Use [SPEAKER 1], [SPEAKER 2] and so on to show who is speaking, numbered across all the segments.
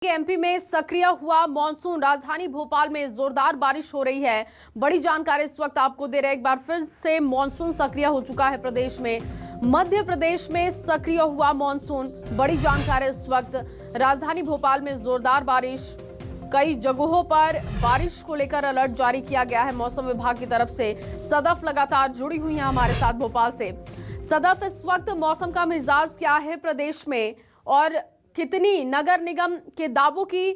[SPEAKER 1] MP में सक्रिय हुआ मॉनसून, राजधानी भोपाल में जोरदार बारिश हो रही है। बड़ी जानकारी इस वक्त आपको दे रहे हैं। एक बार फिर से मॉनसून सक्रिय हो चुका है प्रदेश में। मध्य प्रदेश में सक्रिय हुआ मॉनसून, बड़ी जानकारी इस वक्त। राजधानी भोपाल में जोरदार बारिश, कई जगहों पर बारिश को लेकर अलर्ट जारी किया गया है मौसम विभाग की तरफ से। सदफ लगातार जुड़ी हुई है हमारे साथ भोपाल से। सदफ, इस वक्त मौसम का मिजाज क्या है प्रदेश में और कितनी नगर निगम के दावों की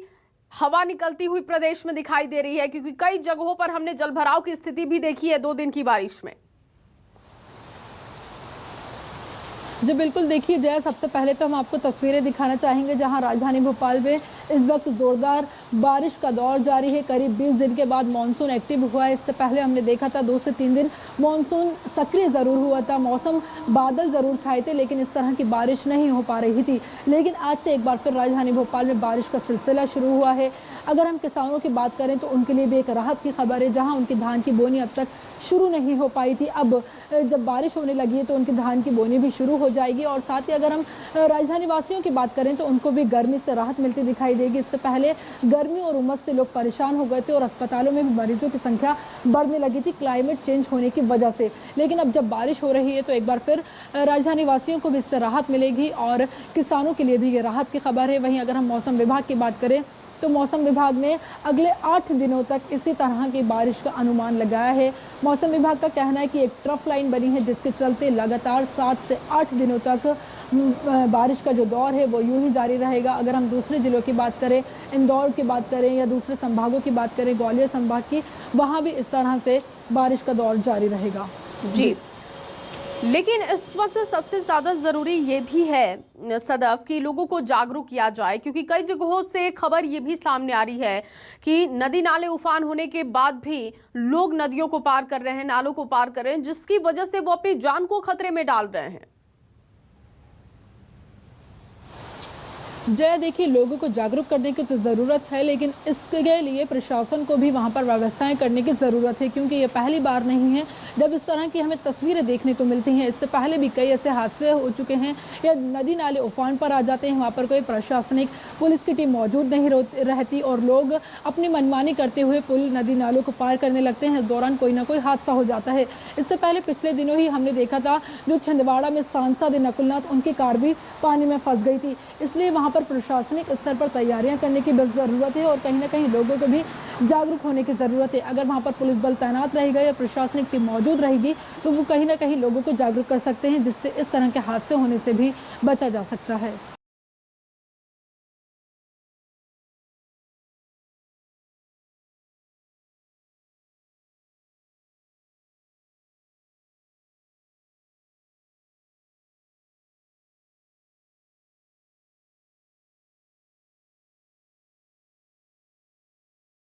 [SPEAKER 1] हवा निकलती हुई प्रदेश में दिखाई दे रही है, क्योंकि कई जगहों पर हमने जलभराव की स्थिति भी देखी है 2 दिन की बारिश में।
[SPEAKER 2] जी बिल्कुल, देखिए जय, सबसे पहले तो हम आपको तस्वीरें दिखाना चाहेंगे जहां राजधानी भोपाल में इस वक्त जोरदार बारिश का दौर जारी है। करीब 20 दिन के बाद मानसून एक्टिव हुआ है। इससे पहले हमने देखा था 2 से 3 दिन मानसून सक्रिय ज़रूर हुआ था, मौसम बादल ज़रूर छाए थे, लेकिन इस तरह की बारिश नहीं हो पा रही थी। लेकिन आज से एक बार फिर राजधानी भोपाल में बारिश का सिलसिला शुरू हुआ है। अगर हम किसानों की बात करें तो उनके लिए भी एक राहत की खबर है। जहाँ उनकी धान की बोनी अब तक शुरू नहीं हो पाई थी, अब जब बारिश होने लगी है तो उनकी धान की बोनी भी शुरू हो जाएगी। और साथ ही अगर हम राजधानी वासियों की बात करें तो उनको भी गर्मी से राहत मिलती दिखाई देगी। इससे पहले गर्मी और उमस से लोग परेशान हो गए थे और अस्पतालों में भी मरीजों की संख्या बढ़ने लगी थी क्लाइमेट चेंज होने की वजह से। लेकिन अब जब बारिश हो रही है तो एक बार फिर राजधानी वासियों को भी इससे राहत मिलेगी और किसानों के लिए भी ये राहत की खबर है। वहीं अगर हम मौसम विभाग की बात करें तो मौसम विभाग ने अगले 8 दिनों तक इसी तरह की बारिश का अनुमान लगाया है। मौसम विभाग का कहना है कि एक ट्रफ लाइन बनी है जिसके चलते लगातार 7 से 8 दिनों तक बारिश का जो दौर है वो यूं ही जारी रहेगा। अगर हम दूसरे जिलों की बात करें, इंदौर की बात करें या दूसरे संभागों की बात करें, ग्वालियर संभाग की, वहाँ भी इस तरह से बारिश का दौर जारी रहेगा।
[SPEAKER 1] जी, लेकिन इस वक्त सबसे ज़्यादा ज़रूरी ये भी है सदफ कि लोगों को जागरूक किया जाए, क्योंकि कई जगहों से खबर ये भी सामने आ रही है कि नदी नाले उफान होने के बाद भी लोग नदियों को पार कर रहे हैं, नालों को पार कर रहे हैं, जिसकी वजह से वो अपनी जान को खतरे में डाल रहे हैं।
[SPEAKER 2] जय, देखिए लोगों को जागरूक करने की तो ज़रूरत है, लेकिन इसके लिए प्रशासन को भी वहाँ पर व्यवस्थाएं करने की ज़रूरत है, क्योंकि ये पहली बार नहीं है जब इस तरह की हमें तस्वीरें देखने को मिलती हैं। इससे पहले भी कई ऐसे हादसे हो चुके हैं या नदी नाले उफान पर आ जाते हैं, वहाँ पर कोई प्रशासनिक पुलिस की टीम मौजूद नहीं रहती और लोग अपनी मनमानी करते हुए पुल नदी नालों को पार करने लगते हैं। इस दौरान कोई ना कोई हादसा हो जाता है। इससे पहले पिछले दिनों ही हमने देखा था जो छिंदवाड़ा में सांसद नकुलनाथ, उनकी कार भी पानी में फंस गई थी। इसलिए वहाँ पर प्रशासनिक स्तर पर तैयारियां करने की बस ज़रूरत है और कहीं ना कहीं लोगों को भी जागरूक होने की ज़रूरत है। अगर वहाँ पर पुलिस बल तैनात रहेगा या प्रशासनिक टीम मौजूद रहेगी तो वो कहीं ना कहीं लोगों को जागरूक कर सकते हैं, जिससे इस तरह के हादसे होने से भी बचा जा सकता है।